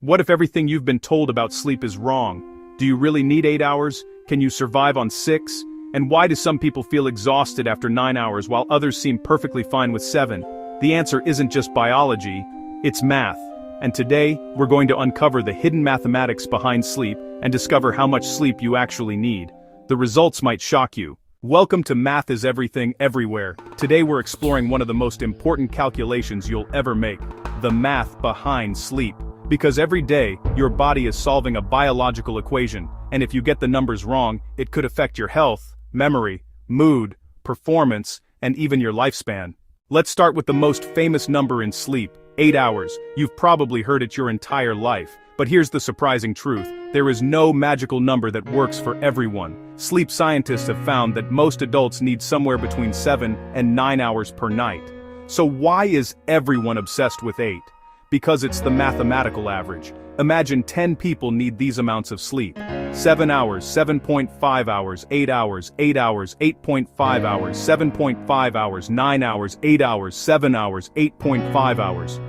What if everything you've been told about sleep is wrong? Do you really need 8 hours? Can you survive on 6? And why do some people feel exhausted after 9 hours while others seem perfectly fine with 7? The answer isn't just biology, it's math. And today, we're going to uncover the hidden mathematics behind sleep and discover how much sleep you actually need. The results might shock you. Welcome to Math is Everything Everywhere. Today we're exploring one of the most important calculations you'll ever make, the math behind sleep. Because every day, your body is solving a biological equation, and if you get the numbers wrong, it could affect your health, memory, mood, performance, and even your lifespan. Let's start with the most famous number in sleep, 8 hours. You've probably heard it your entire life. But here's the surprising truth. There is no magical number that works for everyone. Sleep scientists have found that most adults need somewhere between 7 and 9 hours per night. So why is everyone obsessed with 8? Because it's the mathematical average. Imagine 10 people need these amounts of sleep. 7 hours, 7.5 hours, 8 hours, 8 hours, 8.5 hours, 7.5 hours, 9 hours, 8 hours, 7 hours, 8.5 hours.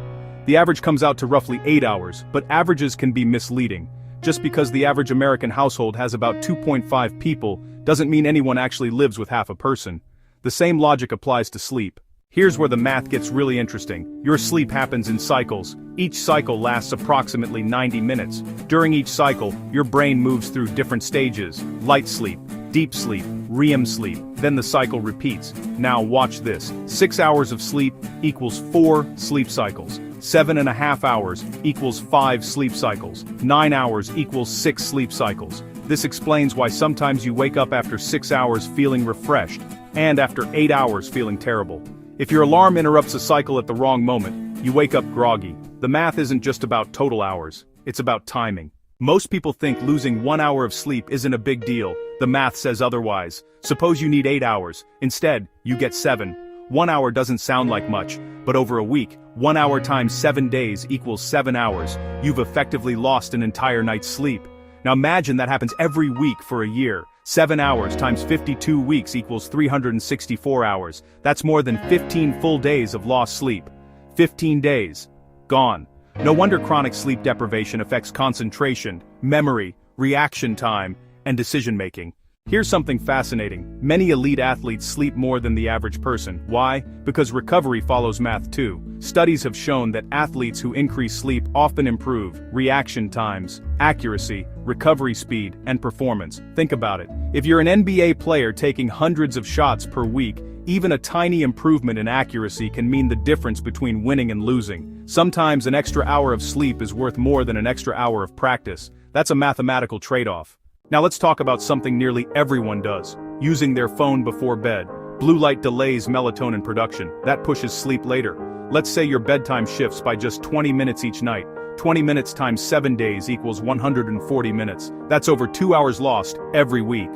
The average comes out to roughly 8 hours, but averages can be misleading. Just because the average American household has about 2.5 people doesn't mean anyone actually lives with half a person. The same logic applies to sleep. Here's where the math gets really interesting. Your sleep happens in cycles. Each cycle lasts approximately 90 minutes. During each cycle, your brain moves through different stages: light sleep, deep sleep, REM sleep. Then the cycle repeats. Now watch this. 6 hours of sleep equals 4 sleep cycles. 7.5 hours equals 5 sleep cycles. 9 hours equals 6 sleep cycles. This explains why sometimes you wake up after 6 hours feeling refreshed, and after 8 hours feeling terrible. If your alarm interrupts a cycle at the wrong moment, you wake up groggy. The math isn't just about total hours, it's about timing. Most people think losing 1 hour of sleep isn't a big deal. The math says otherwise. Suppose you need 8 hours. Instead, you get 7. 1 hour doesn't sound like much, but over a week, 1 hour times 7 days equals 7 hours. You've effectively lost an entire night's sleep. Now imagine that happens every week for a year. 7 hours times 52 weeks equals 364 hours. That's more than 15 full days of lost sleep. 15 days. Gone. No wonder chronic sleep deprivation affects concentration, memory, reaction time, and decision-making. Here's something fascinating. Many elite athletes sleep more than the average person. Why? Because recovery follows math too. Studies have shown that athletes who increase sleep often improve reaction times, accuracy, recovery speed, and performance. Think about it. If you're an NBA player taking hundreds of shots per week, even a tiny improvement in accuracy can mean the difference between winning and losing. Sometimes an extra hour of sleep is worth more than an extra hour of practice. That's a mathematical trade-off. Now let's talk about something nearly everyone does: using their phone before bed. Blue light delays melatonin production. That pushes sleep later. Let's say your bedtime shifts by just 20 minutes each night. 20 minutes times 7 days equals 140 minutes. That's over 2 hours lost every week.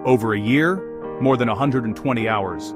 Over a year, more than 120 hours.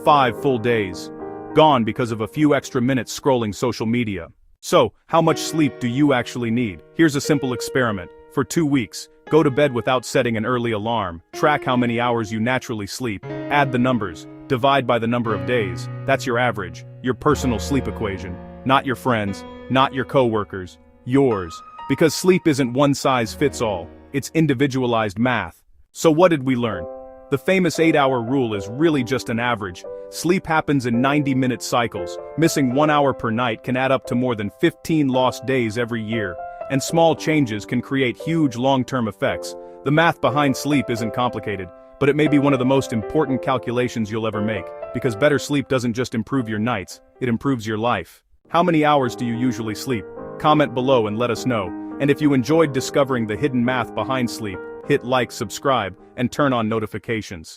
5 full days. Gone because of a few extra minutes scrolling social media. So, how much sleep do you actually need? Here's a simple experiment. For 2 weeks, go to bed without setting an early alarm. Track how many hours you naturally sleep. Add the numbers. Divide by the number of days. That's your average, your personal sleep equation. Not your friends, not your coworkers, yours. Because sleep isn't one size fits all. It's individualized math. So what did we learn? The famous 8-hour rule is really just an average. Sleep happens in 90-minute cycles. Missing 1 hour per night can add up to more than 15 lost days every year. And small changes can create huge long-term effects. The math behind sleep isn't complicated, but it may be one of the most important calculations you'll ever make, because better sleep doesn't just improve your nights, it improves your life. How many hours do you usually sleep? Comment below and let us know. And if you enjoyed discovering the hidden math behind sleep, hit like, subscribe, and turn on notifications.